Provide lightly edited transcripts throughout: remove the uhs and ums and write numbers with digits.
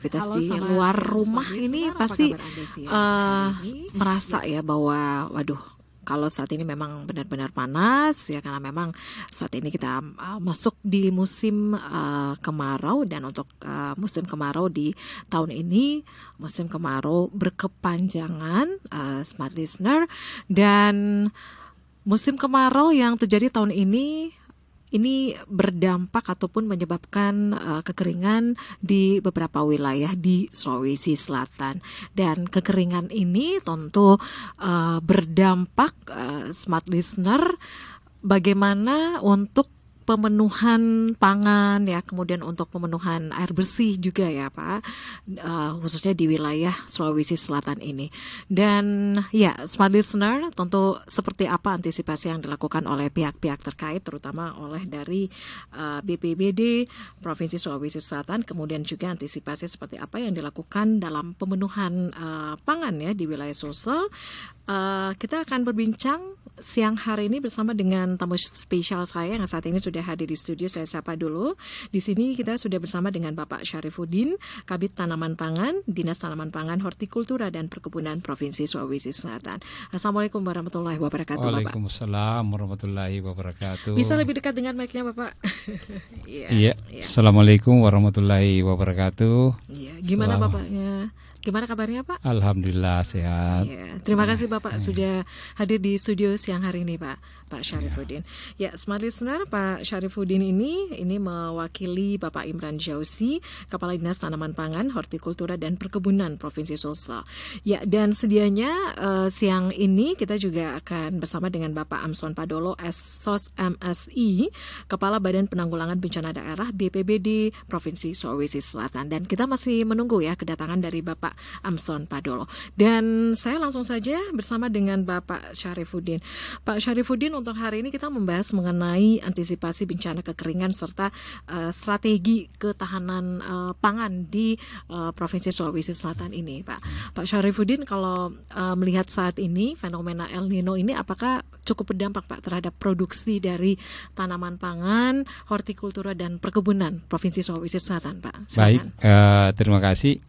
aktivitas Halo, di selamat luar siang rumah Smart ini Listener. Apa pasti kabar Anda siang hari ini? merasa ya bahwa waduh, kalau saat ini memang benar-benar panas ya, karena memang saat ini kita masuk di musim kemarau, dan untuk musim kemarau di tahun ini musim kemarau berkepanjangan, Smart Listener. Dan musim kemarau yang terjadi tahun ini berdampak ataupun menyebabkan kekeringan di beberapa wilayah di Sulawesi Selatan. Dan kekeringan ini tentu berdampak, Smart Listener, bagaimana untuk pemenuhan pangan ya, kemudian untuk pemenuhan air bersih juga ya Pak, khususnya di wilayah Sulawesi Selatan ini. Dan ya, Smart Listener, tentu seperti apa antisipasi yang dilakukan oleh pihak-pihak terkait, terutama oleh dari BPBD Provinsi Sulawesi Selatan, kemudian juga antisipasi seperti apa yang dilakukan dalam pemenuhan pangan ya di wilayah Sulsel. Kita akan berbincang siang hari ini bersama dengan tamu spesial saya yang saat ini sudah hadir di studio. Saya sapa dulu. Di sini kita sudah bersama dengan Bapak Syarifuddin, Kabid Tanaman Pangan, Dinas Tanaman Pangan, Hortikultura dan Perkebunan Provinsi Sulawesi Selatan. Assalamualaikum warahmatullahi wabarakatuh, Bapak. Waalaikumsalam warahmatullahi wabarakatuh. Bisa lebih dekat dengan mic-nya, Bapak? Iya. Assalamualaikum warahmatullahi wabarakatuh. Iya, gimana Bapaknya? Gimana kabarnya, Pak? Alhamdulillah sehat. Ya, terima kasih Bapak sudah hadir di studio siang hari ini, Pak Syarifuddin. Ya, Smart Listener, Pak Syarifuddin ini mewakili Bapak Imran Jauzi, Kepala Dinas Tanaman Pangan, Hortikultura dan Perkebunan Provinsi Sulsel. Ya, dan sedianya siang ini kita juga akan bersama dengan Bapak Amson Padolo, SOS MSI, Kepala Badan Penanggulangan Bencana Daerah BPBD Provinsi Sulawesi Selatan. Dan kita masih menunggu ya kedatangan dari Bapak Amson Padolo. Dan saya langsung saja bersama dengan Bapak Syarifuddin. Pak Syarifuddin, untuk hari ini kita membahas mengenai antisipasi bencana kekeringan serta strategi ketahanan pangan di Provinsi Sulawesi Selatan ini, Pak Syarifuddin, kalau melihat saat ini fenomena El Nino ini, apakah cukup berdampak Pak terhadap produksi dari tanaman pangan, hortikultura dan perkebunan Provinsi Sulawesi Selatan, Pak? Baik, terima kasih.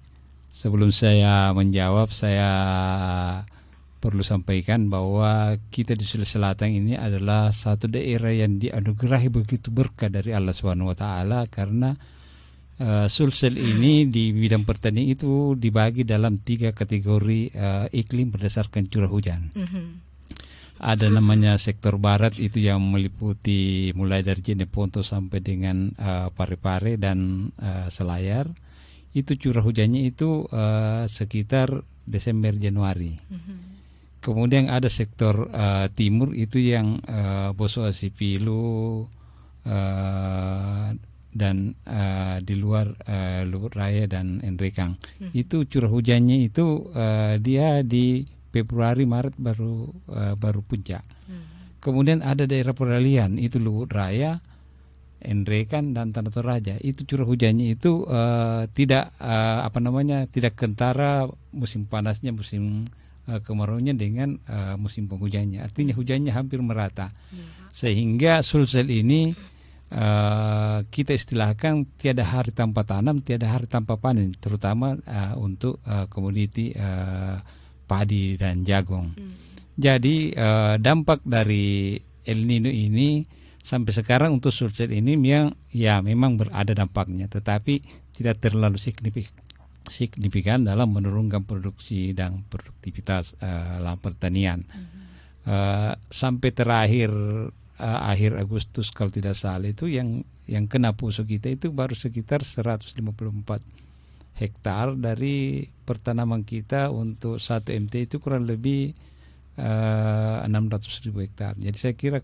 Sebelum saya menjawab, saya perlu sampaikan bahwa kita di Sulawesi Selatan ini adalah satu daerah yang dianugerahi begitu berkah dari Allah Subhanahu wa taala, karena Sulsel ini di bidang pertanian itu dibagi dalam 3 kategori iklim berdasarkan curah hujan. Ada namanya sektor barat, itu yang meliputi mulai dari Jeneponto sampai dengan Parepare dan Selayar. Itu curah hujannya itu sekitar Desember Januari. Kemudian ada sektor timur, itu yang Boso Asipilo dan di luar Luhut Raya dan Enrekang. Itu curah hujannya itu dia di Februari Maret baru puncak. Kemudian ada daerah peralihan, itu Luhut Raya, Enrekan dan Tanah Toraja. Itu curah hujannya itu tidak tidak kentara musim panasnya, musim kemaraunya dengan musim penghujannya. Artinya hujannya hampir merata. Sehingga Sulsel ini kita istilahkan tiada hari tanpa tanam, tiada hari tanpa panen, terutama untuk komoditi padi dan jagung. Jadi dampak dari El Nino ini sampai sekarang untuk Sulsel ini memang berada dampaknya, tetapi tidak terlalu signifikan dalam menurunkan produksi dan produktivitas lahan pertanian. Sampai terakhir akhir Agustus kalau tidak salah, itu yang kena poso kita itu baru sekitar 154 hektar dari pertanaman kita. Untuk 1 MT itu kurang lebih 600.000 hektar. Jadi saya kira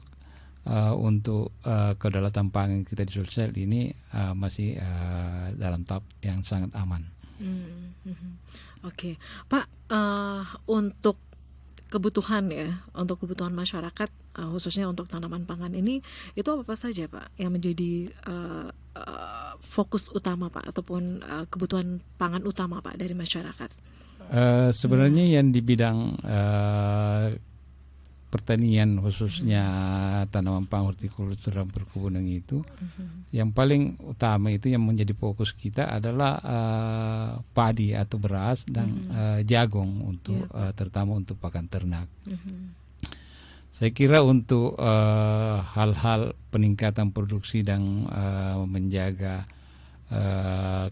untuk kedaulatan pangan kita di Sulsel ini masih dalam tahap yang sangat aman. Oke, Pak, untuk kebutuhan masyarakat, khususnya untuk tanaman pangan ini, itu apa saja Pak yang menjadi fokus utama Pak, ataupun kebutuhan pangan utama Pak dari masyarakat? Sebenarnya yang di bidang pertanian khususnya tanaman pangan, hortikultur dan perkebunan itu, yang paling utama itu yang menjadi fokus kita adalah padi atau beras dan jagung untuk terutama untuk pakan ternak. Saya kira untuk hal-hal peningkatan produksi dan menjaga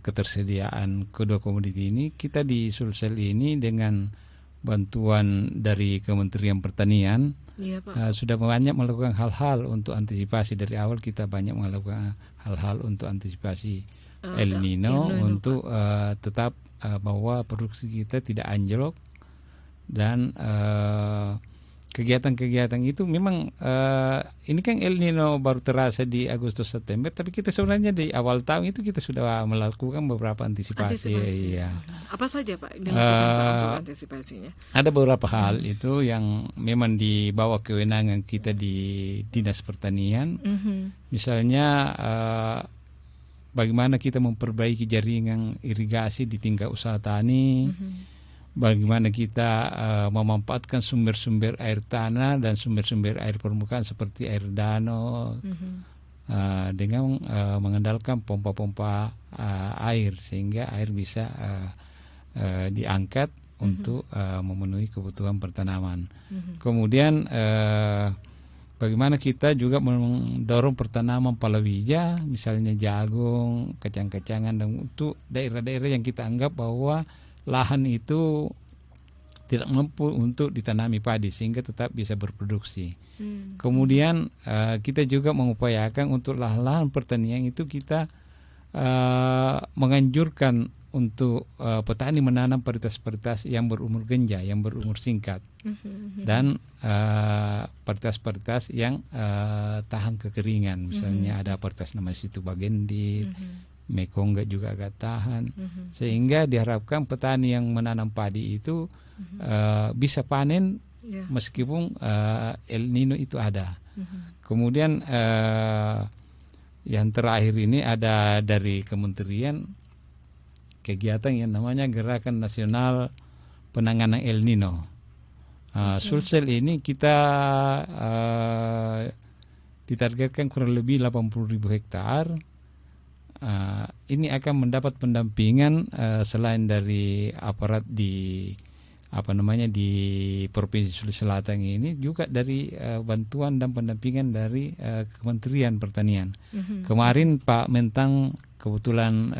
ketersediaan kedua komoditi ini, kita di Sulsel ini dengan bantuan dari Kementerian Pertanian sudah banyak melakukan hal-hal untuk antisipasi. Dari awal kita banyak melakukan hal-hal untuk antisipasi El Nino untuk tetap bahwa produksi kita tidak anjlok, dan kegiatan-kegiatan itu memang ini kan El Nino baru terasa di Agustus September, tapi kita sebenarnya di awal tahun itu kita sudah melakukan beberapa antisipasi. Ya. Apa saja Pak dilakukan Pak untuk antisipasinya? Ada beberapa hal itu yang memang di bawah kewenangan kita di Dinas Pertanian. Misalnya bagaimana kita memperbaiki jaringan irigasi di tingkat usaha tani. Bagaimana kita memanfaatkan sumber-sumber air tanah dan sumber-sumber air permukaan seperti air danau dengan mengandalkan pompa-pompa air sehingga air bisa diangkat untuk memenuhi kebutuhan pertanaman. Kemudian bagaimana kita juga mendorong pertanaman palawija, misalnya jagung, kacang-kacangan, dan untuk daerah-daerah yang kita anggap bahwa lahan itu tidak mampu untuk ditanami padi sehingga tetap bisa berproduksi. Kemudian kita juga mengupayakan untuk lahan-lahan pertanian itu kita menganjurkan untuk petani menanam varietas-varietas yang berumur genja, yang berumur singkat, dan varietas-varietas yang tahan kekeringan. Misalnya ada varietas namanya Situ Bagendit, Mekongga juga agak tahan, sehingga diharapkan petani yang menanam padi itu bisa panen meskipun El Nino itu ada. Kemudian yang terakhir ini ada dari kementerian kegiatan yang namanya Gerakan Nasional Penanganan El Nino. Sulsel ini kita ditargetkan kurang lebih 80.000 hektar. Ini akan mendapat pendampingan selain dari aparat di di Provinsi Sulawesi Selatan ini, juga dari bantuan dan pendampingan dari Kementerian Pertanian. Kemarin Pak Mentang kebetulan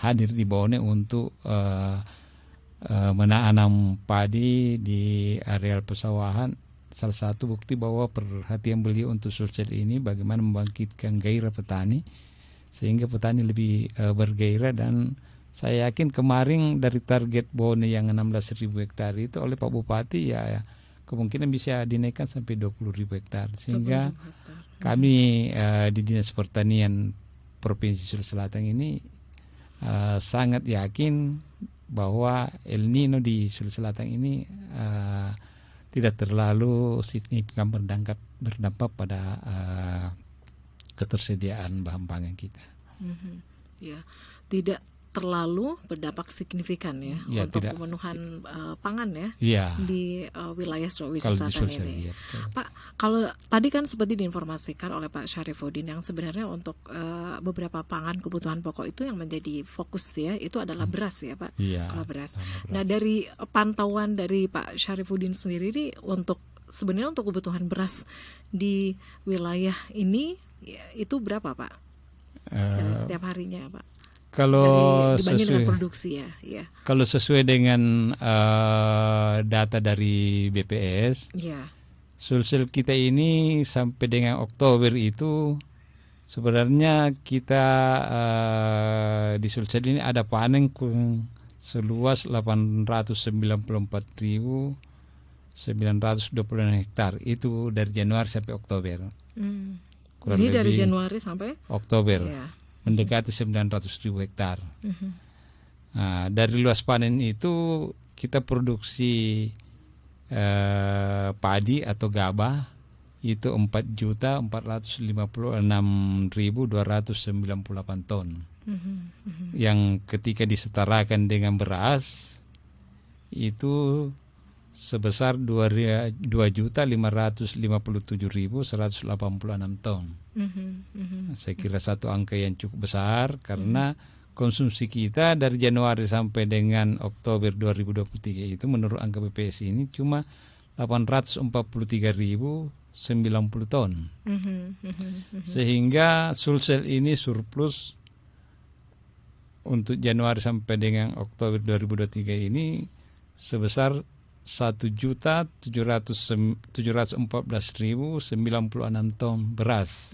hadir di Bone untuk menanam padi di areal pesawahan. Salah satu bukti bahwa perhatian beliau untuk Sulsel ini bagaimana membangkitkan gairah petani sehingga petani lebih bergairah, dan saya yakin kemarin dari target Bone yang 16.000 hektar itu oleh Pak Bupati ya kemungkinan bisa dinaikkan sampai 20.000 hektar, sehingga kami di Dinas Pertanian Provinsi Sulawesi Selatan ini sangat yakin bahwa El Nino di Sulawesi Selatan ini tidak terlalu signifikan berdampak pada ketersediaan bahan pangan kita. Ya, tidak terlalu berdampak signifikan ya untuk pemenuhan pangan di wilayah Sulawesi Selatan ini. Pak, kalau tadi kan seperti diinformasikan oleh Pak Syarifuddin yang sebenarnya untuk beberapa pangan kebutuhan pokok itu yang menjadi fokus itu adalah beras ya Pak. Kalau beras. Nah, dari pantauan dari Pak Syarifuddin sendiri untuk sebenarnya untuk kebutuhan beras di wilayah ini itu berapa Pak? Setiap harinya Pak? Kalau dibanding dengan produksi ya. Kalau sesuai dengan data dari BPS, Sulsel kita ini sampai dengan Oktober itu sebenarnya kita di Sulsel ini ada panen seluas 894.926 hektar itu dari Januari sampai Oktober. Ini dari Januari sampai Oktober. Mendekati 900.000 hektar. Dari luas panen itu kita produksi padi atau gabah itu 4.456.298 ton. Yang ketika disetarakan dengan beras itu sebesar 2.557.186 ton. Saya kira satu angka yang cukup besar karena konsumsi kita dari Januari sampai dengan Oktober 2023 itu menurut angka BPS ini cuma 843.090 ton. Sehingga Sulsel ini surplus untuk Januari sampai dengan Oktober 2023 ini sebesar 1.714.096 ton beras.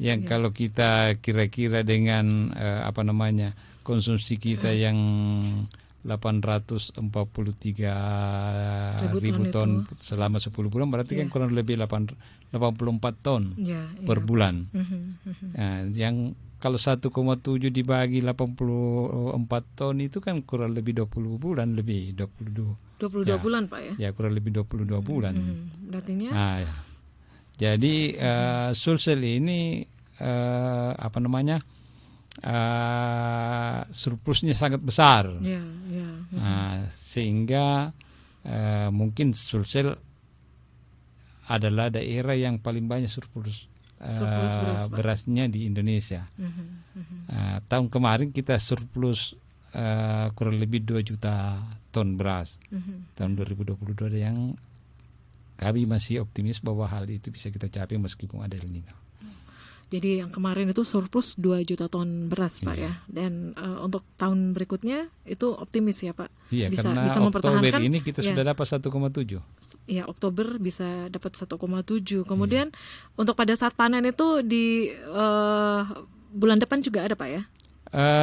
Yang kalau kita kira-kira dengan konsumsi kita yang 843.000 ton selama 10 bulan berarti kan kurang lebih 84 ton per bulan. Nah, yang kalau 1,7 dibagi 84 ton itu kan kurang lebih 20 bulan lebih 22 bulan Pak ya? Ya kurang lebih 22 bulan. Berartinya? Nah, jadi Sulsel ini surplusnya sangat besar. Sehingga mungkin Sulsel adalah daerah yang paling banyak surplus berasnya di Indonesia. Tahun kemarin kita surplus kurang lebih 2 juta ton beras. Tahun 2022 yang kami masih optimis bahwa hal itu bisa kita capai meskipun ada El Nino. Jadi yang kemarin itu surplus 2 juta ton beras Pak ya. Dan untuk tahun berikutnya itu optimis ya Pak. Iya, bisa mempertahankan. Oktober ini kita sudah dapat 1,7. Ya, Oktober bisa dapat 1,7. Kemudian untuk pada saat panen itu di bulan depan juga ada Pak ya?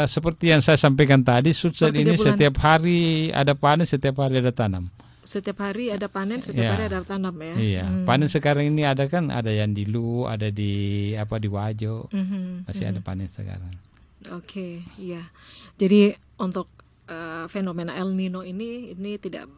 Seperti yang saya sampaikan tadi, Sulsel ini setiap hari ada panen, setiap hari ada tanam. Setiap hari ada panen, setiap hari ada tanam ya. Iya, panen sekarang ini ada yang di Lu, ada di Wajo, masih ada panen sekarang. Oke, iya. Jadi untuk fenomena El Nino ini tidak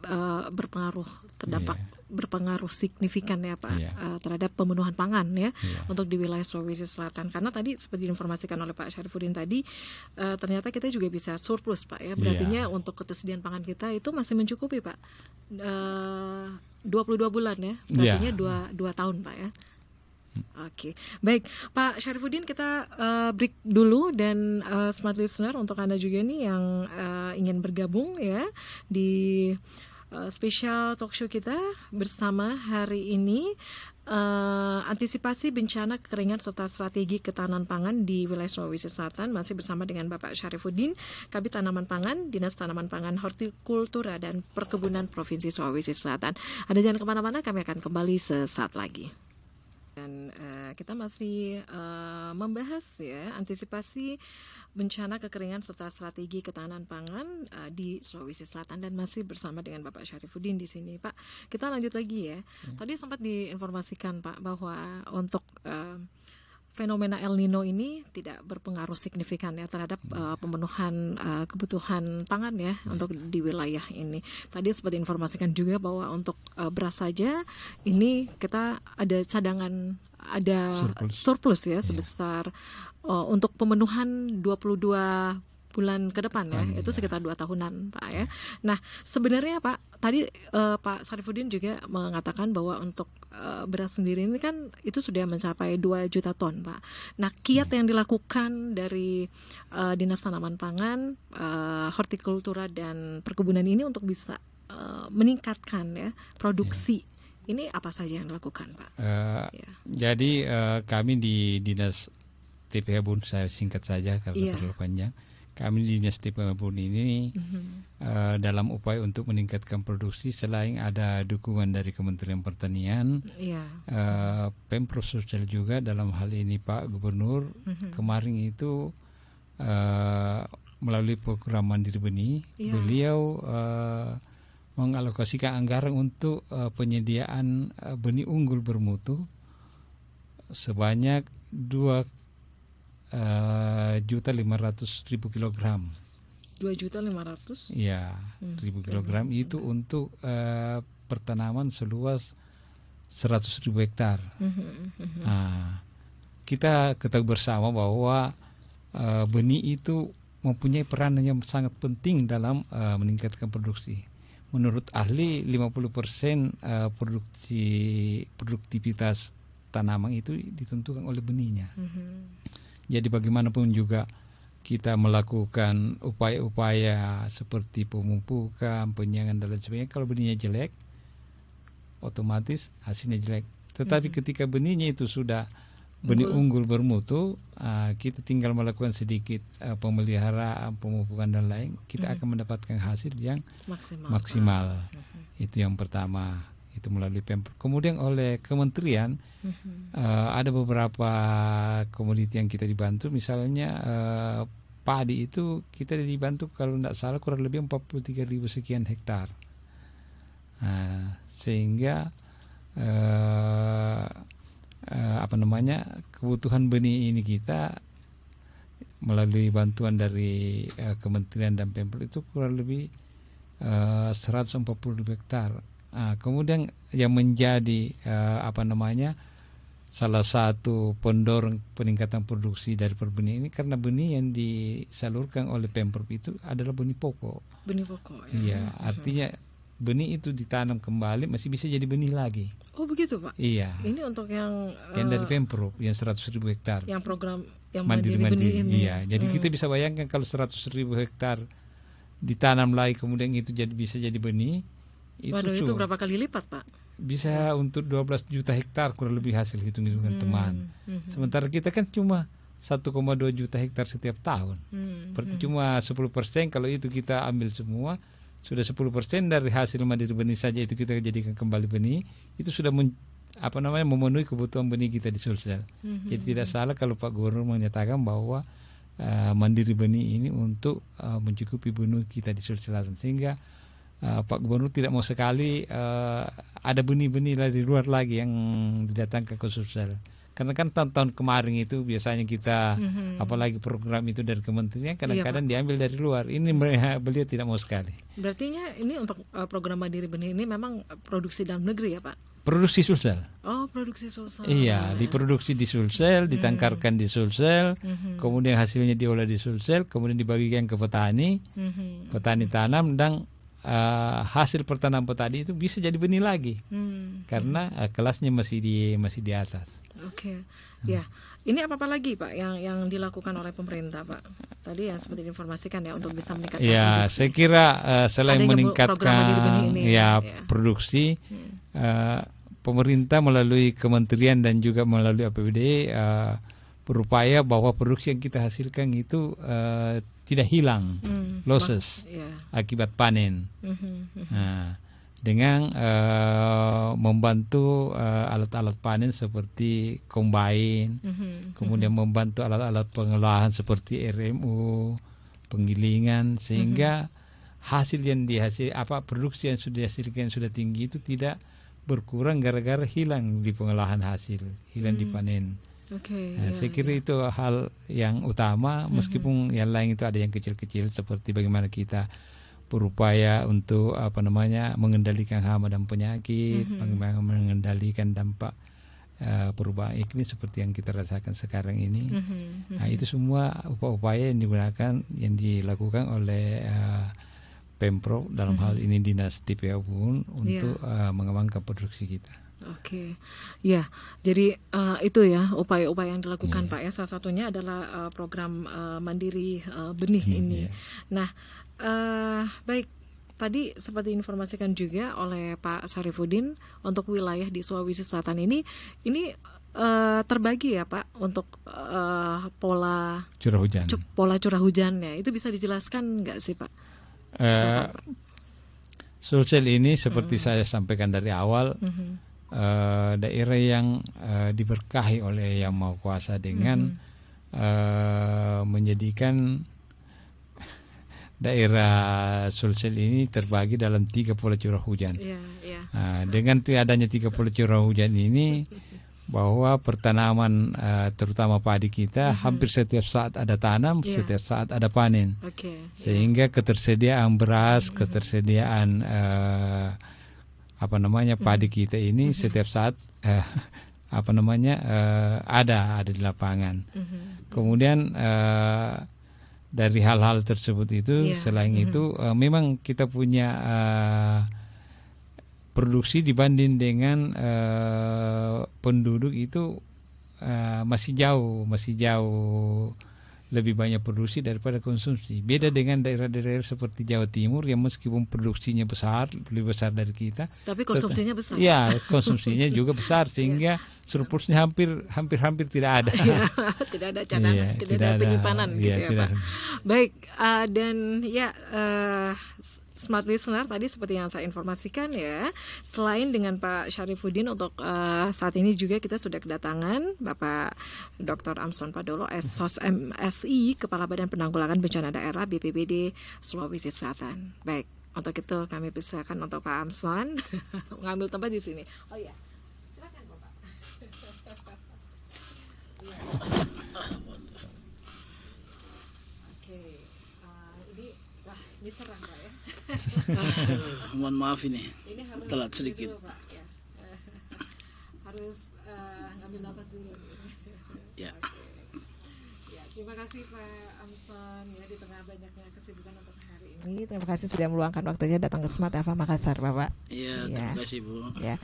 berpengaruh signifikan ya Pak terhadap pemenuhan pangan ya untuk di wilayah Sulawesi Selatan, karena tadi seperti diinformasikan oleh Pak Syarifudin tadi ternyata kita juga bisa surplus Pak ya, berartinya untuk ketersediaan pangan kita itu masih mencukupi Pak 22 bulan ya, berartinya 2 tahun Pak ya. Oke, baik Pak Syarifudin, kita break dulu dan smart listener untuk Anda juga nih yang ingin bergabung ya di spesial talk show kita bersama hari ini, antisipasi bencana kekeringan serta strategi ketahanan pangan di wilayah Sulawesi Selatan, masih bersama dengan Bapak Syarifudin, Kabid Tanaman Pangan, Dinas Tanaman Pangan, Hortikultura dan Perkebunan Provinsi Sulawesi Selatan. Anda jangan kemana-mana, kami akan kembali sesaat lagi. Dan kita masih membahas ya antisipasi bencana kekeringan serta strategi ketahanan pangan di Sulawesi Selatan, dan masih bersama dengan Bapak Syarifudin di sini. Pak, kita lanjut lagi ya. Tadi sempat diinformasikan Pak bahwa untuk fenomena El Nino ini tidak berpengaruh signifikan ya terhadap pemenuhan kebutuhan pangan ya untuk di wilayah ini. Tadi sempat diinformasikan juga bahwa untuk beras saja ini kita ada cadangan, ada surplus ya sebesar untuk pemenuhan 22 bulan ke depan ya, itu sekitar 2 tahunan Pak ya. Nah sebenarnya Pak, tadi Pak Syarifudin juga mengatakan bahwa untuk beras sendiri ini kan itu sudah mencapai 2 juta ton Pak. Nah kiat yang dilakukan dari Dinas Tanaman Pangan, Hortikultura dan Perkebunan ini untuk bisa meningkatkan ya produksi ini apa saja yang dilakukan Pak? Jadi kami di Dinas TPH Bun, saya singkat saja karena terlalu panjang. Kami di Dinas TPH Bun ini dalam upaya untuk meningkatkan produksi, selain ada dukungan dari Kementerian Pertanian, Pemprov Sulsel juga dalam hal ini Pak Gubernur kemarin itu melalui program Mandiri Benih, beliau mengalokasikan anggaran untuk penyediaan benih unggul bermutu sebanyak 2.500.000 kilogram. 2.500.000? Ya, 1.000 kilogram itu untuk pertanaman seluas 100.000 hektar. Nah, kita ketahui bersama bahwa benih itu mempunyai peran yang sangat penting dalam meningkatkan produksi. menurut ahli 50% produktivitas tanaman itu ditentukan oleh benihnya. Jadi bagaimanapun juga kita melakukan upaya-upaya seperti pemupukan, penyiangan dan lain sebagainya, kalau benihnya jelek, otomatis hasilnya jelek. Tetapi ketika benihnya itu sudah benih unggul bermutu, kita tinggal melakukan sedikit pemeliharaan, pemupukan dan lain, kita akan mendapatkan hasil yang maksimal. Itu yang pertama, itu melalui Pemprov. Kemudian oleh kementerian ada beberapa komoditi yang kita dibantu, misalnya padi itu kita dibantu kalau tidak salah kurang lebih 43.000 sekian hektar. Sehingga kebutuhan benih ini kita melalui bantuan dari kementerian dan Pemprov itu kurang lebih 140.000 hektar. Kemudian yang menjadi salah satu pendorong peningkatan produksi dari perbenih ini, karena benih yang disalurkan oleh Pemprov itu adalah benih pokok. Benih pokok. Iya, artinya benih itu ditanam kembali masih bisa jadi benih lagi. Oh begitu Pak? Iya. Ini untuk yang dari Pemprov yang 100.000 hektar. Yang program yang mandiri benih ini. Iya, jadi kita bisa bayangkan kalau 100.000 hektar ditanam lagi kemudian itu bisa jadi benih. Itu berapa kali lipat Pak? Bisa untuk 12 juta hektar kurang lebih hasil hitung-hitungan teman. Sementara kita kan cuma 1,2 juta hektar setiap tahun. Berarti cuma 10%, kalau itu kita ambil semua, sudah 10% dari hasil mandiri benih saja itu kita jadikan kembali benih, itu sudah memenuhi kebutuhan benih kita di Sulsel. Jadi tidak salah kalau Pak Gubernur menyatakan bahwa mandiri benih ini untuk mencukupi benih kita di Sulsel Selatan, sehingga Pak Gubernur tidak mau sekali ada benih-benih dari luar lagi yang didatangkan ke Sulsel. Karena kan tahun-tahun kemarin itu biasanya kita apalagi program itu dari kementerian kadang-kadang diambil dari luar. Ini beliau tidak mau sekali. Berartinya ini untuk program mandiri benih ini memang produksi dalam negeri ya Pak? Produksi Sulsel. Oh, produksi Sulsel. Iya, diproduksi di Sulsel, ditangkarkan di Sulsel, kemudian hasilnya diolah di Sulsel, kemudian dibagikan ke petani, petani tanam, dan hasil pertanaman petani itu bisa jadi benih lagi, karena kelasnya masih di atas. Oke. Ya, ini apa lagi Pak yang dilakukan oleh pemerintah Pak? Tadi yang seperti diinformasikan ya untuk bisa meningkatkan produksi. Saya kira selain meningkatkan produksi, pemerintah melalui kementerian dan juga melalui APBD berupaya bahwa produksi yang kita hasilkan itu tidak hilang, losses akibat panen. Dengan membantu alat-alat panen seperti combine, kemudian membantu alat-alat pengolahan seperti RMU, penggilingan, sehingga hasil yang produksi yang sudah dihasilkan yang sudah tinggi itu tidak berkurang gara-gara hilang di pengolahan hasil, hilang di panen. Saya kira itu hal yang utama, meskipun yang lain itu ada yang kecil-kecil seperti bagaimana kita berupaya untuk mengendalikan hama dan penyakit, bagaimana mengendalikan dampak perubahan iklim seperti yang kita rasakan sekarang ini. Itu semua upaya-upaya yang dilakukan oleh Pemprov, dalam hal ini Dinas TPA Ubun, untuk mengembangkan produksi kita. Oke, ya. Jadi itu ya upaya-upaya yang dilakukan Pak ya. Salah satunya adalah program mandiri benih ini. Nah, baik. Tadi seperti informasikan juga oleh Pak Syarifuddin, untuk wilayah di Sulawesi Selatan ini terbagi ya Pak untuk pola curah hujan. Pola curah hujannya itu bisa dijelaskan nggak sih Pak? Sulsel ini seperti saya sampaikan dari awal. Daerah yang diberkahi oleh Yang Maha Kuasa dengan menjadikan daerah Sulsel ini terbagi dalam 3 pola curah hujan. Dengan adanya 3 pola curah hujan ini, bahwa pertanaman terutama padi kita hampir setiap saat ada tanam, setiap saat ada panen, sehingga ketersediaan beras, ketersediaan padi kita ini setiap saat ada di lapangan. Kemudian dari hal-hal tersebut itu. Selain itu memang kita punya produksi dibanding dengan penduduk itu masih jauh lebih banyak produksi daripada konsumsi. Beda dengan daerah-daerah seperti Jawa Timur yang meskipun produksinya besar, lebih besar dari kita, tapi konsumsinya besar. Ya, konsumsinya juga besar sehingga surplusnya hampir tidak ada. Tidak ada cadangan, tidak ada penyimpanan gitu ya, Pak. Baik, dan ya Smart Listener, tadi seperti yang saya informasikan ya, selain dengan Pak Syarifuddin, untuk saat ini juga kita sudah kedatangan Bapak Dr. Amson Padolo, SOS MSI, Kepala Badan Penanggulangan Bencana Daerah BPBD Sulawesi Selatan. Baik, untuk itu kami persilakan untuk Pak Amson mengambil tempat di sini. Oh iya, silakan Bapak. Oke, ini cerah Pak ya. Mohon maaf ini telat sedikit. Dulu, Pak, ya. Harus ngambil nafas dulu. Ya. Okay. Ya, terima kasih Pak Amson ya, di tengah banyaknya kesibukan untuk hari ini. Terima kasih sudah meluangkan waktunya datang ke Smart FM Makassar, Bapak. Iya, terima kasih Bu. Ya.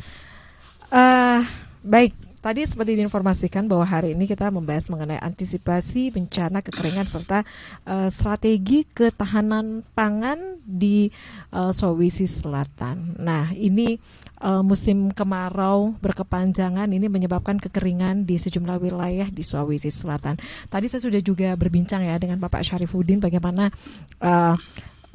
Baik. Tadi seperti diinformasikan bahwa hari ini kita membahas mengenai antisipasi bencana kekeringan serta strategi ketahanan pangan di Sulawesi Selatan. Nah, ini musim kemarau berkepanjangan ini menyebabkan kekeringan di sejumlah wilayah di Sulawesi Selatan. Tadi saya sudah juga berbincang ya dengan Bapak Syarifuddin bagaimana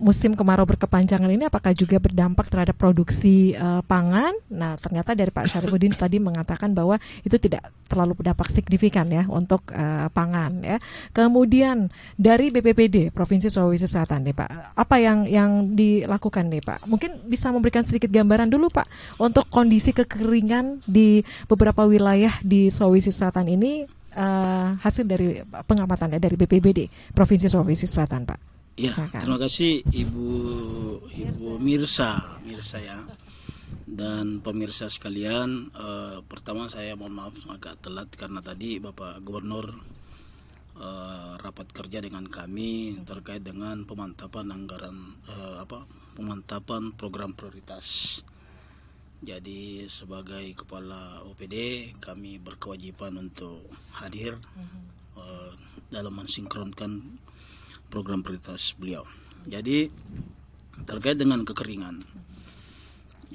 musim kemarau berkepanjangan ini apakah juga berdampak terhadap produksi pangan. Nah, ternyata dari Pak Syarifuddin tadi mengatakan bahwa itu tidak terlalu berdampak signifikan ya untuk pangan ya. Kemudian dari BPBD Provinsi Sulawesi Selatan nih Pak, apa yang dilakukan nih Pak? Mungkin bisa memberikan sedikit gambaran dulu Pak untuk kondisi kekeringan di beberapa wilayah di Sulawesi Selatan ini, hasil dari pengamatannya dari BPBD Provinsi Sulawesi Selatan Pak. Ya, terima kasih Ibu Mirsa ya, dan pemirsa sekalian. Pertama saya mohon maaf agak telat karena tadi Bapak Gubernur rapat kerja dengan kami terkait dengan pemantapan anggaran pemantapan program prioritas. Jadi sebagai kepala OPD kami berkewajiban untuk hadir dalam mensinkronkan program prioritas beliau. Jadi terkait dengan kekeringan,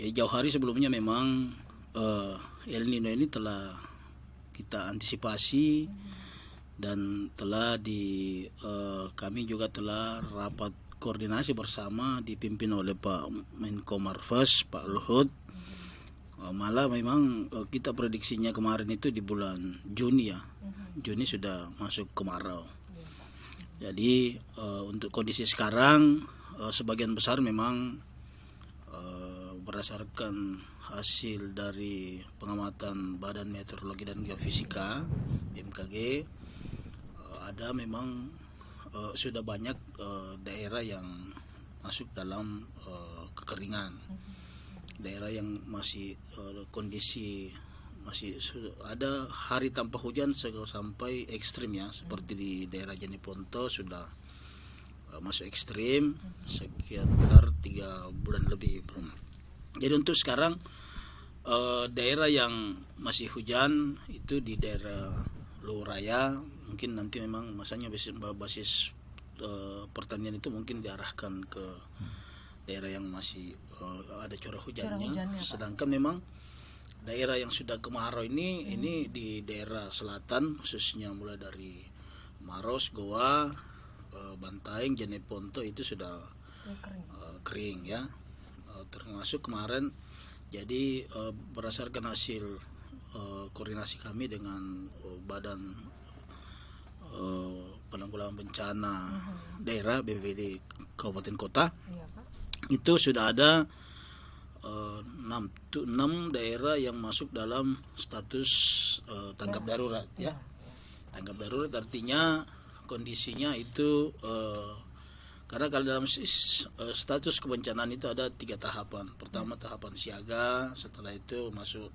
ya jauh hari sebelumnya memang El Nino ini telah kita antisipasi dan telah kami juga telah rapat koordinasi bersama dipimpin oleh Pak Menko Marves, Pak Luhut. Malah memang kita prediksinya kemarin itu di bulan Juni ya, Juni sudah masuk kemarau. Jadi untuk kondisi sekarang sebagian besar memang berdasarkan hasil dari pengamatan Badan Meteorologi dan Geofisika BMKG, ada memang sudah banyak daerah yang masuk dalam kekeringan, daerah yang masih kondisi masih ada hari tanpa hujan sampai ekstrim ya, seperti di daerah Jeneponto sudah masuk ekstrim sekitar 3 bulan lebih. Jadi untuk sekarang daerah yang masih hujan itu di daerah Luraya, mungkin nanti memang masanya basis pertanian itu mungkin diarahkan ke daerah yang masih ada curah hujannya. Sedangkan memang daerah yang sudah kemarau ini di daerah selatan, khususnya mulai dari Maros, Goa, Bantaeng, Jeneponto itu sudah kering ya, termasuk kemarin. Jadi berdasarkan hasil koordinasi kami dengan Badan Penanggulangan Bencana Daerah BPBD Kabupaten Kota, itu sudah ada 6 daerah yang masuk dalam status tanggap darurat ya. Tanggap darurat artinya kondisinya itu karena kalau dalam status kebencanaan itu ada 3 tahapan. Pertama tahapan siaga, setelah itu masuk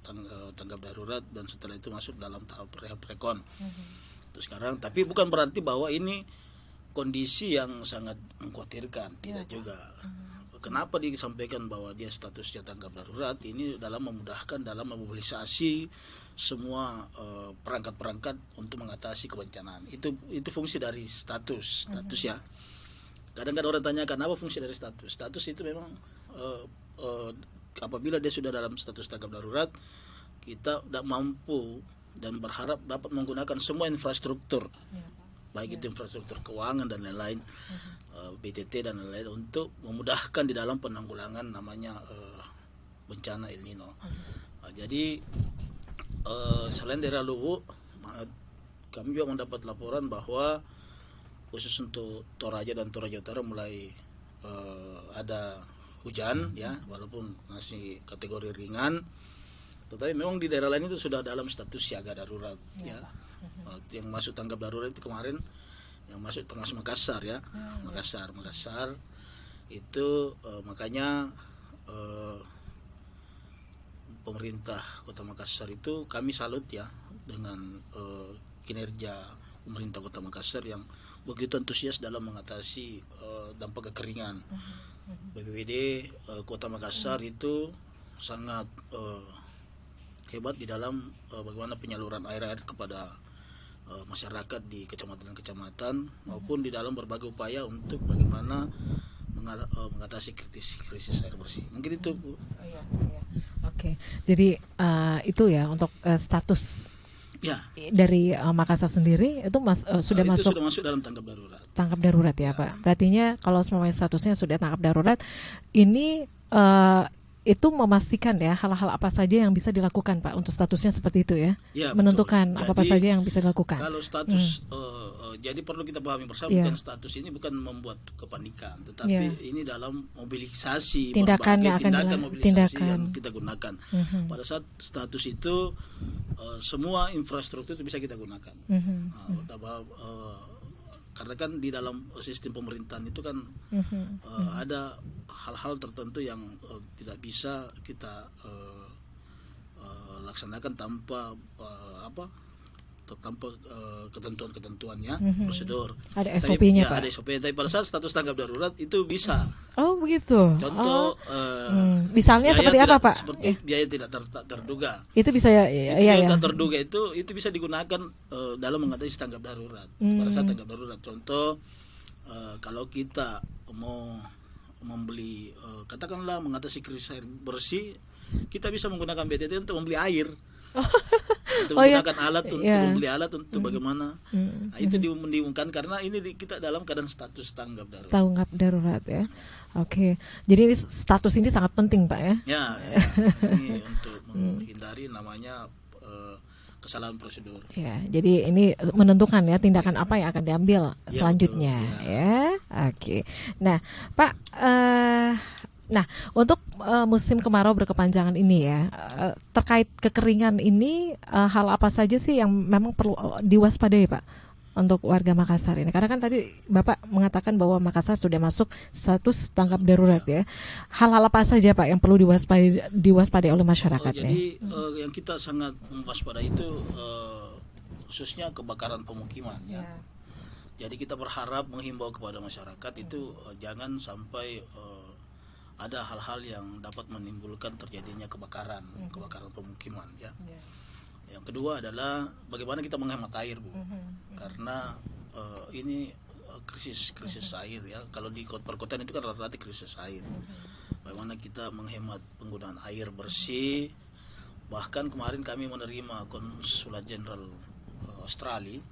tanggap darurat, dan setelah itu masuk dalam tahap rehab rekon. Terus sekarang, tapi bukan berarti bahwa ini kondisi yang sangat mengkhawatirkan, tidak juga. Kenapa disampaikan bahwa dia statusnya tanggap darurat? Ini dalam memudahkan dalam memobilisasi semua perangkat-perangkat untuk mengatasi kebencanaan. Itu fungsi dari status ya. Kadang-kadang orang tanyakan apa fungsi dari status. Status itu memang apabila dia sudah dalam status tanggap darurat, kita tidak mampu dan berharap dapat menggunakan semua infrastruktur, baik itu infrastruktur keuangan dan lain-lain, BTT dan lain-lain, untuk memudahkan di dalam penanggulangan namanya bencana El Nino. Jadi selain daerah Luwu, kami juga mendapat laporan bahwa khusus untuk Toraja dan Toraja Utara mulai ada hujan ya, walaupun masih kategori ringan, tetapi memang di daerah lain itu sudah dalam status siaga darurat ya. Yang masuk tanggap darurat itu kemarin yang masuk termasuk Makassar ya. Makassar itu makanya pemerintah Kota Makassar itu kami salut ya dengan kinerja pemerintah Kota Makassar yang begitu antusias dalam mengatasi dampak kekeringan. BPBD Kota Makassar itu sangat hebat di dalam bagaimana penyaluran air kepada masyarakat di kecamatan-kecamatan maupun di dalam berbagai upaya untuk bagaimana mengatasi krisis air bersih. Mungkin itu, Bu. Oke. Jadi itu ya untuk status ya dari Makassar sendiri itu sudah masuk dalam tanggap darurat. Tanggap darurat ya, Pak. Berartinya kalau semuanya statusnya sudah tanggap darurat, ini itu memastikan ya hal-hal apa saja yang bisa dilakukan, Pak, untuk statusnya seperti itu ya. Menentukan apa saja yang bisa dilakukan. Kalau status jadi perlu kita pahami bersama, bukan status ini bukan membuat kepanikan, tetapi ini dalam mobilisasi tindakan yang kita gunakan. Pada saat status itu semua infrastruktur itu bisa kita gunakan. Karena kan di dalam sistem pemerintahan itu kan ada hal-hal tertentu yang tidak bisa kita laksanakan tanpa tanpa ketentuan-ketentuannya, prosedur. Ada SOP-nya, Pak. Ada SOP. Tapi pada saat status tanggap darurat itu bisa. Oh, begitu. Contoh, misalnya seperti apa, Pak? Seperti biaya tidak terduga. Itu bisa tidak terduga itu bisa digunakan dalam mengatasi tanggap darurat. Pada saat tanggap darurat. Contoh, kalau kita mau membeli, katakanlah mengatasi krisis air bersih, kita bisa menggunakan BTT untuk membeli air. Untuk menggunakan alat untuk membeli alat untuk bagaimana. Nah, itu diumumkan karena ini kita dalam keadaan status tanggap darurat. Tanggap darurat ya. Oke. Jadi status ini sangat penting, Pak ya. Ya, ini untuk menghindari namanya kesalahan prosedur. Ya, jadi ini menentukan ya tindakan apa yang akan diambil selanjutnya ya. Oke. Nah, Pak, nah, untuk musim kemarau berkepanjangan ini ya, terkait kekeringan ini, hal apa saja sih yang memang perlu diwaspadai, Pak, untuk warga Makassar ini? Karena kan tadi Bapak mengatakan bahwa Makassar sudah masuk status tanggap darurat ya. Hal-hal apa saja, Pak, yang perlu diwaspadai oleh masyarakat? Jadi yang kita sangat mewaspadai itu khususnya kebakaran pemukiman ya. Jadi kita berharap menghimbau kepada masyarakat itu jangan sampai ada hal-hal yang dapat menimbulkan terjadinya kebakaran pemukiman ya. Yang kedua adalah bagaimana kita menghemat air, Bu. Karena ini krisis air ya. Kalau di perkotaan itu kan rata-rata krisis air. Bagaimana kita menghemat penggunaan air bersih. Bahkan kemarin kami menerima Konsulat Jenderal Australia,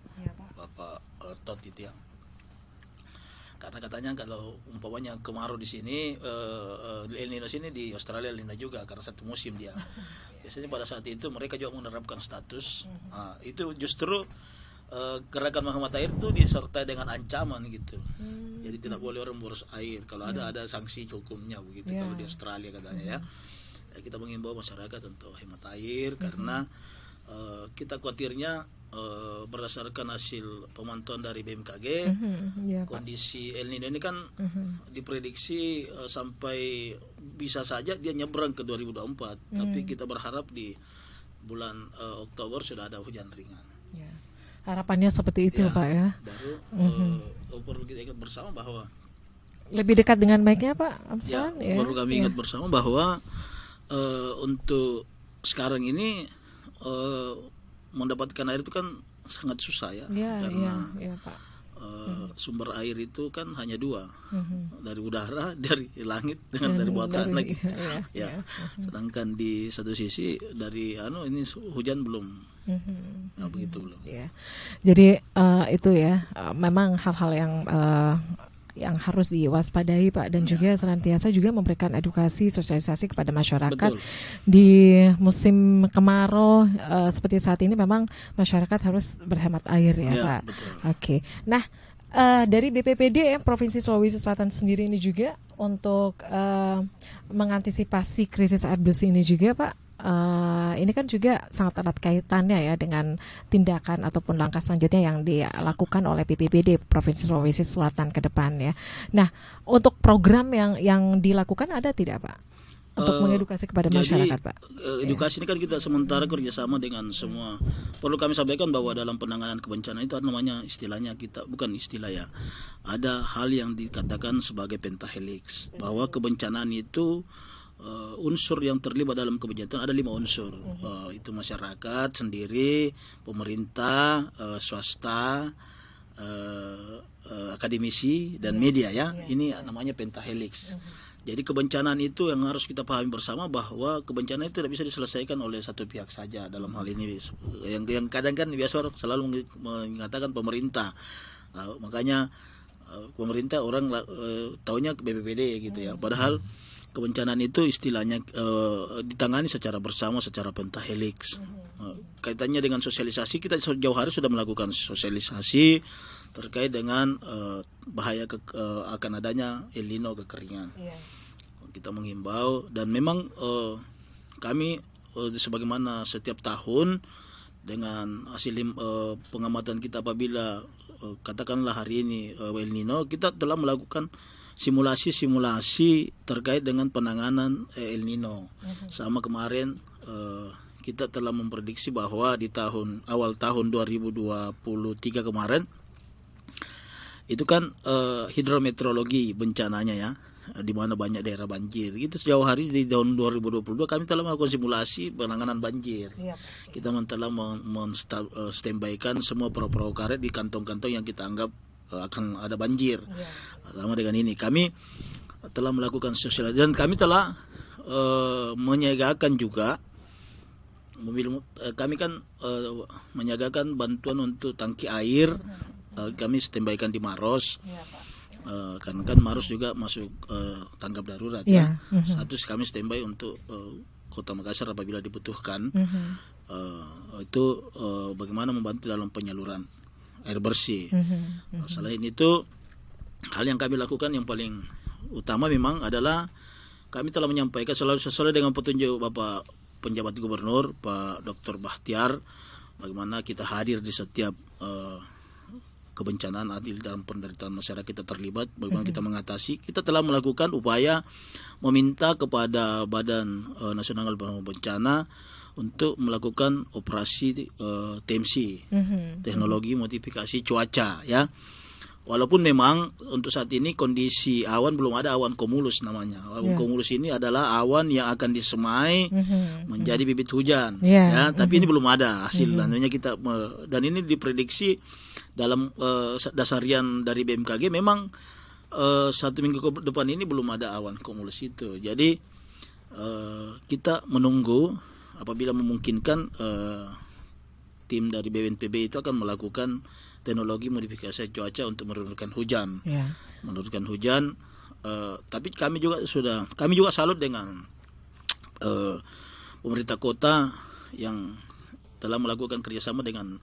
Bapak Todd itu ya. Karena katanya kalau umpamanya kemarau di sini, El Nino sini di Australia El Nino juga karena satu musim dia. Biasanya pada saat itu mereka juga menerapkan status. Itu justru gerakan menghemat air itu disertai dengan ancaman gitu. Jadi tidak boleh orang boros air. Kalau ada sanksi hukumnya begitu. Kalau di Australia katanya ya. Kita mengimbau masyarakat untuk hemat air karena kita khawatirnya berdasarkan hasil pemantauan dari BMKG, kondisi El Nino ini kan diprediksi sampai bisa saja dia nyebrang ke 2024, tapi kita berharap di bulan Oktober sudah ada hujan ringan. Harapannya seperti itu, Ya, Pak ya. baru perlu kita ingat bersama bahwa Lebih dekat dengan baiknya, Pak ya, Amsan ya. perlu kami ingat bersama bahwa untuk sekarang ini mendapatkan air itu kan sangat susah ya, Iya, karena iya, Pak. sumber air itu kan hanya dua, Mhm. dari udara, dari langit, dengan dari bawah tanah gitu. Iya, Ya, sedangkan di satu sisi dari ini hujan belum, begitu belum. ya. Jadi itu ya, memang hal-hal yang harus diwaspadai, Pak, dan juga senantiasa juga memberikan edukasi sosialisasi kepada masyarakat. Betul. Di musim kemarau seperti saat ini memang masyarakat harus berhemat air ya, Ya, Pak. betul. Oke. Nah, dari BPPD Provinsi Sulawesi Selatan sendiri ini juga untuk mengantisipasi krisis air bersih ini juga, Pak. Ini kan juga sangat erat kaitannya ya dengan tindakan ataupun langkah selanjutnya yang dilakukan oleh BPPD Provinsi Sulawesi Selatan ke depan ya. Nah, untuk program yang dilakukan ada tidak, Pak? Untuk mengedukasi kepada masyarakat, Pak. Edukasi ini kan kita sementara kerjasama dengan semua. Perlu kami sampaikan bahwa dalam penanganan kebencanaan itu namanya, istilahnya kita bukan istilah ya, ada hal yang dikatakan sebagai pentahelix, bahwa kebencanaan itu unsur yang terlibat dalam kebencanaan ada 5 unsur. Itu masyarakat sendiri, pemerintah, swasta, akademisi, dan media ya. Ini namanya pentahelix. Jadi kebencanaan itu yang harus kita pahami bersama, bahwa kebencanaan itu tidak bisa diselesaikan oleh satu pihak saja. Dalam hal ini yang kadang kan biasa orang selalu mengatakan pemerintah. Makanya pemerintah orang taunya BPPD gitu ya. Padahal kebencanaan itu istilahnya ditangani secara bersama, secara pentahelix. Kaitannya dengan sosialisasi, kita jauh hari sudah melakukan sosialisasi terkait dengan bahaya akan adanya El Nino, kekeringan. Kita menghimbau, dan memang kami sebagaimana setiap tahun dengan hasil pengamatan kita, apabila katakanlah hari ini El Nino, kita telah melakukan simulasi terkait dengan penanganan El Nino. Sama kemarin kita telah memprediksi bahwa di awal tahun 2023 kemarin itu kan hidrometeorologi bencananya ya, di mana banyak daerah banjir. Itu sejauh hari di tahun 2022 kami telah melakukan simulasi penanganan banjir. Kita telah standby-kan semua perahu-perahu karet di kantong-kantong yang kita anggap akan ada banjir. Sama dengan ini kami telah melakukan sosialisasi, dan kami telah menyiagakan juga mobil. Kami kan menyiagakan bantuan untuk tangki air. Kami standby-kan di Maros. Karena kan Maros juga masuk tanggap darurat ya. Satu kami standby untuk Kota Makassar apabila dibutuhkan. Itu bagaimana membantu dalam penyaluran air bersih. Selain itu, hal yang kami lakukan yang paling utama memang adalah kami telah menyampaikan selalu sesuai dengan petunjuk Bapak Penjabat Gubernur Pak Dr. Bahtiar, bagaimana kita hadir di setiap kebencanaan adil dalam penderitaan masyarakat kita terlibat, bagaimana kita mengatasi. Kita telah melakukan upaya meminta kepada Badan Nasional Penanggulangan Bencana untuk melakukan operasi TMC, teknologi modifikasi cuaca ya. Walaupun memang untuk saat ini kondisi awan belum ada awan cumulus namanya. Awan cumulus ini adalah awan yang akan disemai menjadi bibit hujan ya, tapi ini belum ada hasil. Kita dan ini diprediksi dalam dasarian dari BMKG memang 1 minggu ke depan ini belum ada awan cumulus itu. Jadi kita menunggu apabila memungkinkan tim dari BNPB itu akan melakukan teknologi modifikasi cuaca untuk menurunkan hujan. Menurunkan hujan. Tapi kami juga salut dengan pemerintah kota yang telah melakukan kerjasama dengan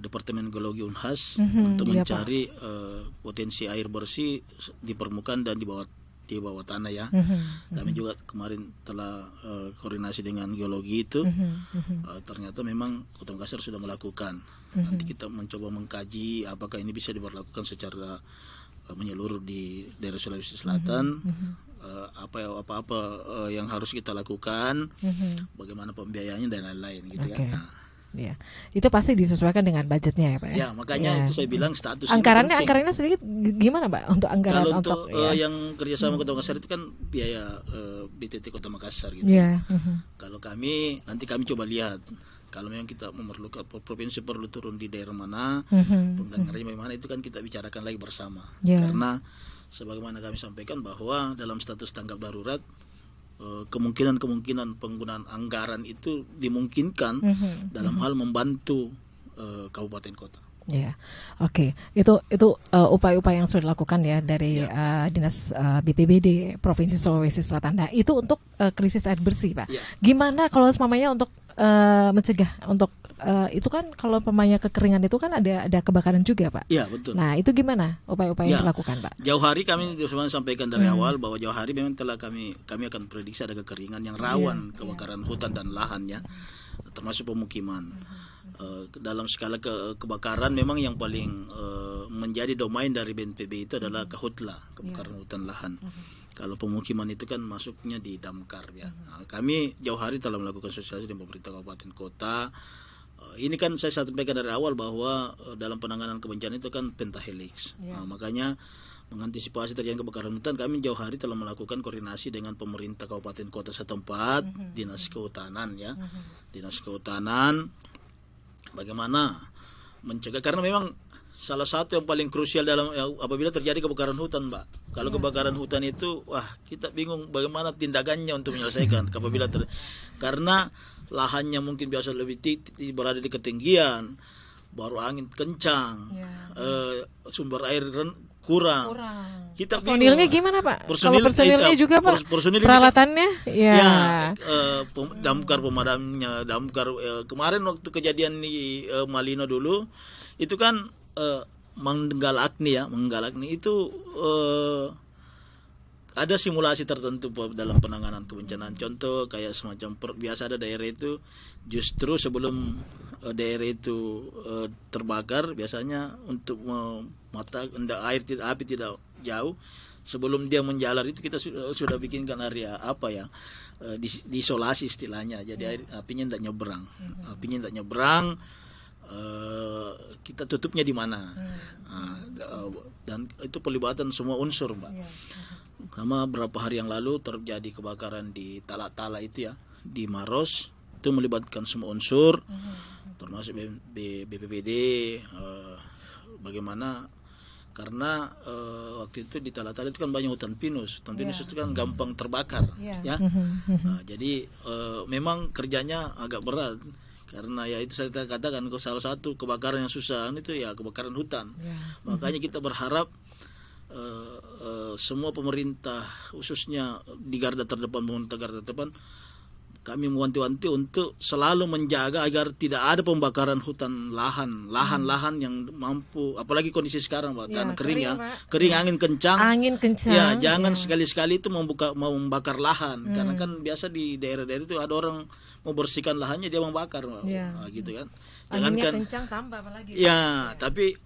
Departemen Geologi Unhas untuk mencari potensi air bersih di permukaan dan di bawah tanah ya. Kami juga kemarin telah koordinasi dengan geologi itu. Ternyata memang Kota Makassar sudah melakukan. Nanti kita mencoba mengkaji apakah ini bisa diberlakukan secara menyeluruh di daerah Sulawesi Selatan. Apa yang harus kita lakukan, bagaimana pembiayaannya dan lain-lain gitu ya. Ya. Itu pasti disesuaikan dengan budgetnya ya Pak ya. Ya, makanya Ya. itu saya bilang status ini Anggarannya penting. anggarannya sedikit gimana Pak untuk anggaran Kalau untuk untuk yang kerjasama Kota Makassar itu kan biaya BTT Kota Makassar gitu. ya. Kalau kami nanti kami coba lihat kalau memang kita memerlukan provinsi perlu turun di daerah mana, penganggarannya bagaimana itu kan kita bicarakan lagi bersama. Ya. Karena sebagaimana kami sampaikan bahwa dalam status tanggap darurat kemungkinan penggunaan anggaran itu dimungkinkan dalam hal membantu kabupaten kota. Ya, oke. Itu upaya-upaya yang sudah dilakukan ya dari dinas BPBD Provinsi Sulawesi Selatan. Nah, itu untuk krisis air bersih, Pak. Ya. Gimana kalau semuanya untuk mencegah untuk itu kan kalau pemanya kekeringan itu kan ada kebakaran juga, Pak. Iya, betul. Nah, itu gimana upaya-upaya yang dilakukan, Pak? Jauh hari kami sebenarnya sampaikan dari awal bahwa jauh hari memang telah kami akan prediksi ada kekeringan yang rawan kebakaran hutan dan lahannya, termasuk pemukiman. Dalam skala kebakaran memang yang paling menjadi domain dari BNPB itu adalah Kahutla, kebakaran hutan lahan. Kalau pemukiman itu kan masuknya di Damkar ya. Nah, kami jauh hari telah melakukan sosialisasi dengan pemerintah kabupaten kota. Ini kan saya sampaikan dari awal bahwa dalam penanganan kebencanaan itu kan pentahelix. Nah, makanya mengantisipasi terjadinya kebakaran hutan, kami jauh hari telah melakukan koordinasi dengan pemerintah kabupaten kota setempat, dinas kehutanan ya, dinas kehutanan, bagaimana mencegah, karena memang salah satu yang paling krusial dalam apabila terjadi kebakaran hutan, Mbak. Kalau kebakaran hutan itu, wah kita bingung bagaimana tindakannya untuk menyelesaikan. Karena lahannya mungkin biasa lebih berada di ketinggian, baru angin kencang, sumber air kurang. Kita Personilnya bingung. gimana Pak? Kalau personilnya juga Pak, personil peralatannya damkar pemadamnya, damkar kemarin waktu kejadian di Malino dulu itu kan Manggalakni itu ada simulasi tertentu dalam penanganan kebencanaan. Contoh kayak semacam biasa ada daerah itu justru sebelum daerah itu terbakar biasanya untuk api tidak jauh sebelum dia menjalar itu kita sudah bikinkan area diisolasi istilahnya. Jadi apinya tidak nyebrang. Kita tutupnya di mana, dan itu pelibatan semua unsur, Mbak. Sama beberapa hari yang lalu terjadi kebakaran di Tala itu ya, di Maros, itu melibatkan semua unsur, termasuk BPBD. Bagaimana? Karena waktu itu di Tala itu kan banyak hutan pinus itu kan gampang terbakar, ya. Jadi memang kerjanya agak berat. Karena ya itu saya katakan salah satu kebakaran yang susah itu ya kebakaran hutan. Makanya kita berharap semua pemerintah khususnya di garda terdepan, kami mewanti-wanti untuk selalu menjaga agar tidak ada pembakaran hutan lahan yang mampu, apalagi kondisi sekarang Pak, karena kering angin kencang. Ya, jangan sekali-sekali itu membakar lahan, karena kan biasa di daerah-daerah itu ada orang mau bersihkan lahannya dia membakar, nah, gitu kan. Jangankan kencang tambah apalagi. Ya, tapi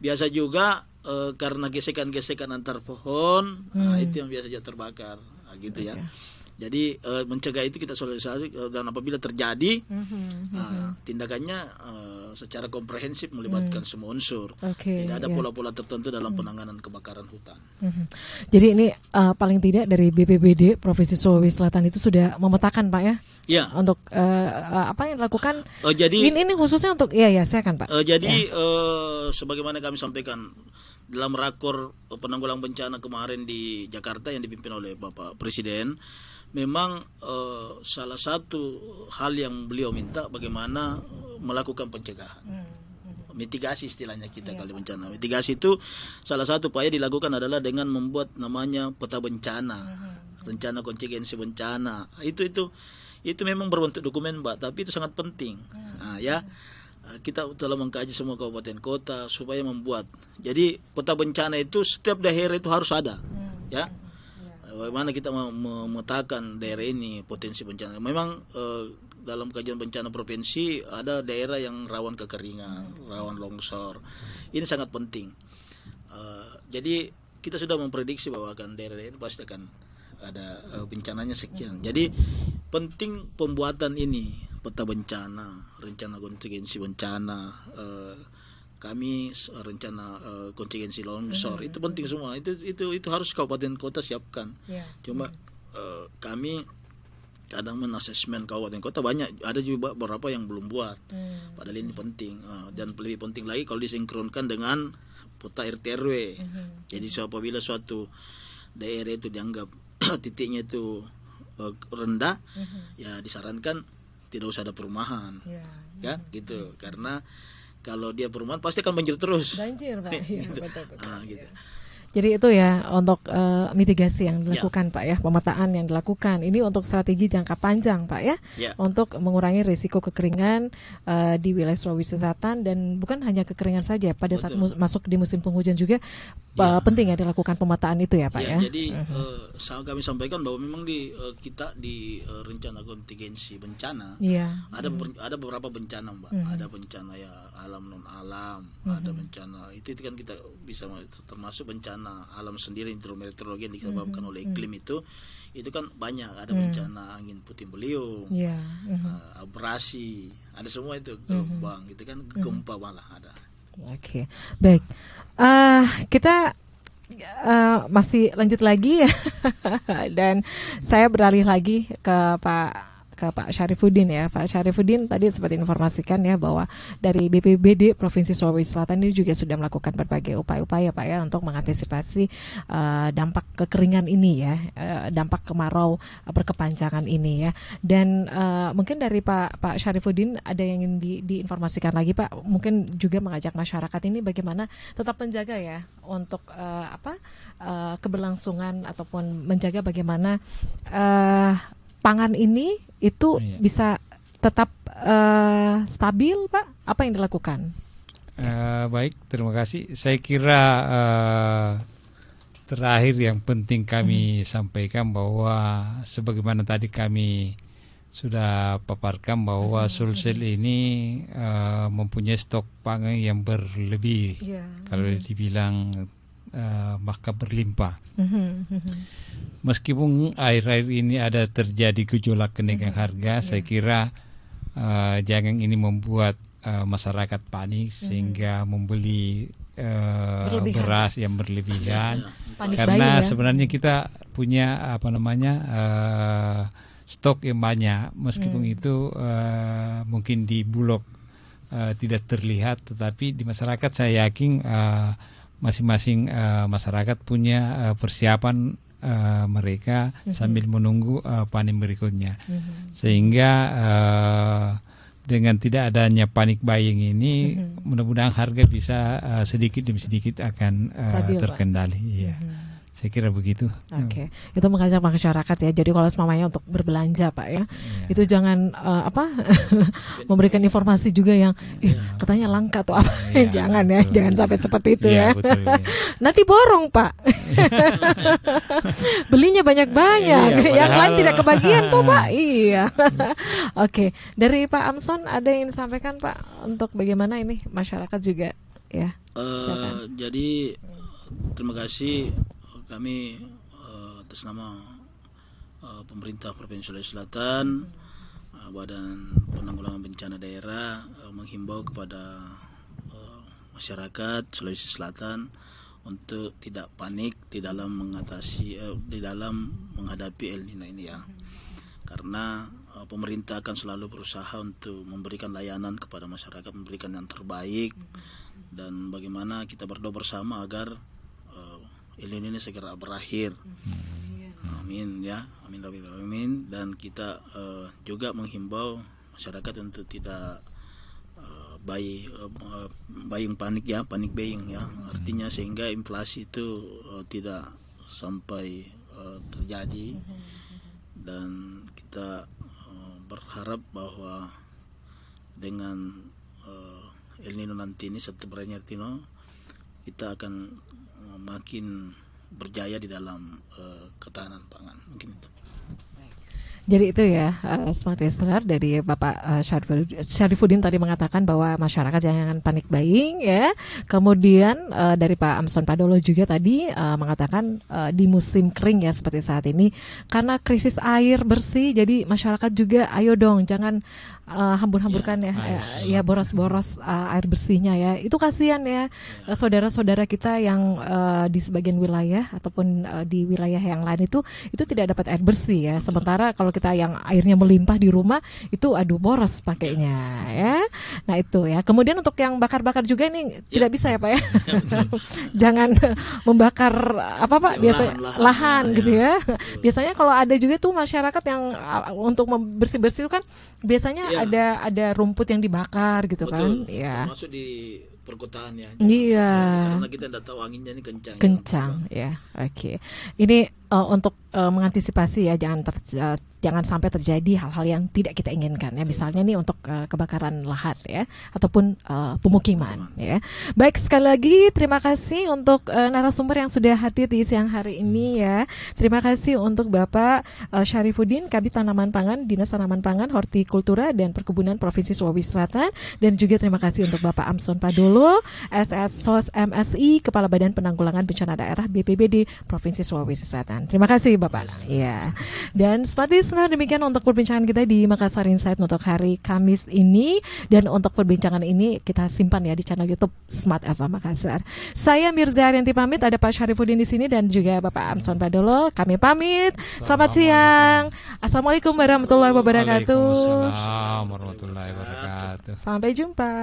biasa juga karena gesekan-gesekan antar pohon, nah, itu yang biasa terbakar, nah, gitu ya. Jadi mencegah itu kita sosialisasi, dan apabila terjadi tindakannya secara komprehensif melibatkan semua unsur. Tidak ada pola-pola tertentu dalam penanganan kebakaran hutan. Jadi ini paling tidak dari BPBD Provinsi Sulawesi Selatan itu sudah memetakan Pak ya? Ya. Untuk apa yang dilakukan? Ini khususnya untuk saya kan Pak. Sebagaimana kami sampaikan dalam rakor penanggulangan bencana kemarin di Jakarta yang dipimpin oleh Bapak Presiden, memang salah satu hal yang beliau minta bagaimana melakukan pencegahan, mitigasi istilahnya kita kali bencana. Mitigasi itu salah satu upaya dilakukan adalah dengan membuat namanya peta bencana, rencana kontingensi bencana. Itu memang berbentuk dokumen, Mbak, tapi itu sangat penting. Nah, ya. Kita telah mengkaji semua kabupaten kota supaya membuat. Jadi peta bencana itu setiap daerah itu harus ada, ya. Bagaimana kita memetakan daerah ini potensi bencana. Memang dalam kajian bencana provinsi ada daerah yang rawan kekeringan, rawan longsor. Ini sangat penting. Jadi kita sudah memprediksi bahwa akan daerah-daerah ini pasti akan ada bencananya sekian. Jadi penting pembuatan ini peta bencana, rencana kontingensi bencana, kami rencana kontingensi longsor, itu penting semua. Itu harus kabupaten kota siapkan. Cuma kami kadang menasesmen kabupaten kota banyak, ada juga beberapa yang belum buat. Padahal ini penting, dan lebih penting lagi kalau disinkronkan dengan peta RT RW. Jadi apabila suatu daerah itu dianggap titiknya itu rendah, ya disarankan tidak usah ada perumahan, ya gitu. Karena kalau dia perumahan pasti akan banjir terus. Banjir, Pak. Iya, Gitu. betul. Gitu. Jadi itu ya untuk mitigasi yang dilakukan Pak ya, pemetaan yang dilakukan. Ini untuk strategi jangka panjang Pak ya, untuk mengurangi risiko kekeringan di wilayah Sulawesi Selatan, dan bukan hanya kekeringan saja, pada saat masuk di musim penghujan juga penting ya dilakukan pemetaan itu ya Pak ya. Jadi kami sampaikan bahwa memang kita di rencana kontingensi bencana ada beberapa bencana Mbak, ada bencana ya alam non alam, ada bencana itu kan kita bisa termasuk bencana alam sendiri, hidrometeorologi yang disebabkan oleh iklim itu kan banyak, ada bencana angin puting beliung, abrasi, ada semua itu, gelombang gitu kan, gempa malah ada. Oke, baik. Kita masih lanjut lagi dan saya beralih lagi ke Pak Syarifuddin ya. Pak Syarifuddin tadi seperti informasikan ya bahwa dari BPBD Provinsi Sulawesi Selatan ini juga sudah melakukan berbagai upaya-upaya Pak ya untuk mengantisipasi dampak kekeringan ini ya, dampak kemarau berkepanjangan ini ya. Dan mungkin dari Pak Syarifuddin ada yang ingin diinformasikan lagi Pak, mungkin juga mengajak masyarakat ini bagaimana tetap menjaga ya untuk keberlangsungan ataupun menjaga bagaimana pangan ini itu bisa tetap stabil Pak. Apa yang dilakukan? Baik, terima kasih. Saya kira terakhir yang penting kami sampaikan bahwa sebagaimana tadi kami sudah paparkan bahwa Sulsel ini mempunyai stok pangan yang berlebih, kalau dibilang maka berlimpah. Meskipun akhir-akhir ini ada terjadi gejolak kenaikan harga, saya kira jangan ini membuat masyarakat panik sehingga membeli beras yang berlebihan. Karena sebenarnya kita punya stok yang banyak, meskipun itu mungkin di Bulog tidak terlihat, tetapi di masyarakat saya yakin masing-masing masyarakat punya persiapan mereka sambil menunggu panen berikutnya, sehingga dengan tidak adanya panik buying ini mudah-mudahan harga bisa sedikit demi sedikit akan terkendali. Iya. Saya kira begitu. Oke. Itu mengajak masyarakat ya. Jadi kalau semuanya untuk berbelanja Pak ya, itu jangan memberikan informasi juga yang katanya langka atau apa. Jangan ya, jangan sampai seperti itu ya. Betul, Nanti borong Pak. Belinya banyak-banyak. Yang lain tidak kebagian tuh Pak. Iya. Oke. Dari Pak Amson ada yang disampaikan Pak untuk bagaimana ini masyarakat juga ya. Jadi terima kasih. Kami atas nama pemerintah Provinsi Sulawesi Selatan, Badan Penanggulangan Bencana Daerah menghimbau kepada masyarakat Sulawesi Selatan untuk tidak panik di dalam menghadapi El Nino ini ya. Karena pemerintah akan selalu berusaha untuk memberikan layanan kepada masyarakat, memberikan yang terbaik, dan bagaimana kita berdoa bersama agar El Nino ini segera berakhir. Amin ya, amin. Dan kita juga menghimbau masyarakat untuk tidak buying panik ya, panik buying ya. Artinya sehingga inflasi itu tidak sampai terjadi, dan kita berharap bahwa dengan El Nino nanti ini, setelah El Nino, kita akan makin berjaya di dalam ketahanan pangan. Mungkin itu. Jadi itu ya, smart listener dari Bapak Syarifuddin tadi mengatakan bahwa masyarakat jangan panik buying ya. Kemudian dari Pak Amson Padolo juga tadi mengatakan di musim kering ya seperti saat ini karena krisis air bersih, jadi masyarakat juga ayo dong jangan hambur-hamburkan ya boros-boros air bersihnya ya. Itu kasihan ya saudara-saudara kita yang di sebagian wilayah ataupun di wilayah yang lain itu tidak dapat air bersih ya. Sementara kalau kita yang airnya melimpah di rumah itu aduh boros pakainya ya. Nah itu ya. Kemudian untuk yang bakar-bakar juga ini tidak bisa ya Pak ya. Jangan membakar apa Pak biasa lahan gitu ya. Biasanya kalau ada juga tuh masyarakat yang untuk bersih-bersih kan biasanya ada rumput yang dibakar gitu. Betul, kan ya. Termasuk di perkotaan ya. Iya. Karena kita tidak tahu anginnya ini kencang. Kencang ya. Oke. Ini untuk mengantisipasi ya jangan sampai terjadi hal-hal yang tidak kita inginkan ya. Misalnya nih untuk kebakaran lahan ya ataupun pemukiman ya. Baik, sekali lagi terima kasih untuk narasumber yang sudah hadir di siang hari ini ya. Terima kasih untuk Bapak Syarifuddin, Kabid Tanaman Pangan, Dinas Tanaman Pangan, Hortikultura dan Perkebunan Provinsi Sulawesi Selatan, dan juga terima kasih untuk Bapak Amson Padolo, SSSOS MSI, Kepala Badan Penanggulangan Bencana Daerah BPBD Provinsi Sulawesi Selatan. Terima kasih Bapak. Ya. Dan smart listener, demikian untuk perbincangan kita di Makassar Insight untuk hari Kamis ini, dan untuk perbincangan ini kita simpan ya di channel YouTube Smart FM Makassar. Saya Mirza Arianti pamit, ada Pak Syarifuddin di sini dan juga Bapak Amson Padolo. Kami pamit. Selamat siang. Assalamualaikum warahmatullahi wabarakatuh. Waalaikumsalam warahmatullahi wabarakatuh. Sampai jumpa.